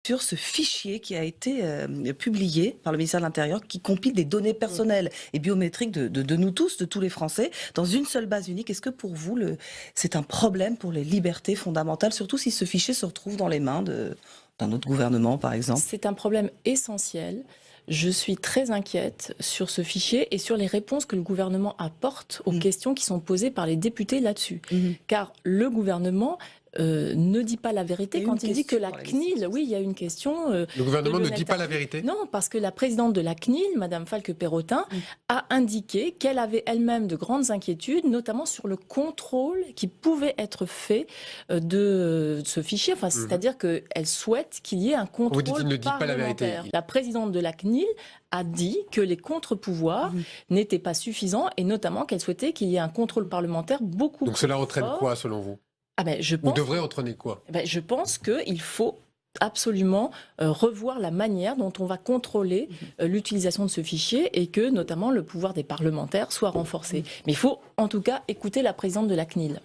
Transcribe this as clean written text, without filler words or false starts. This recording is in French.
sur ce fichier qui a été publié par le ministère de l'Intérieur, qui compile des données personnelles et biométriques de nous tous, de tous les Français, dans une seule base unique. Est-ce que pour vous, c'est un problème pour les libertés fondamentales, surtout si ce fichier se retrouve dans les mains d'un autre gouvernement, par exemple? C'est un problème essentiel. Je suis très inquiète sur ce fichier et sur les réponses que le gouvernement apporte aux questions qui sont posées par les députés là-dessus. Car le gouvernement ne dit pas la vérité quand il dit que la CNIL, oui, il y a une question. Le gouvernement ne dit pas la vérité? Non, parce que la présidente de la CNIL, Madame Falque-Perrotin, a indiqué qu'elle avait elle-même de grandes inquiétudes, notamment sur le contrôle qui pouvait être fait de ce fichier. Enfin, c'est-à-dire qu'elle souhaite qu'il y ait un contrôle Vous dites, il ne dit pas la vérité. La présidente de la CNIL a dit que les contre-pouvoirs n'étaient pas suffisants et notamment qu'elle souhaitait qu'il y ait un contrôle parlementaire beaucoup plus Donc cela entraîne fort. quoi, selon vous? Je pense, Ou devrait entraîner quoi? Je pense qu'il faut absolument revoir la manière dont on va contrôler l'utilisation de ce fichier et que notamment le pouvoir des parlementaires soit renforcé. Mais il faut en tout cas écouter la présidente de la CNIL.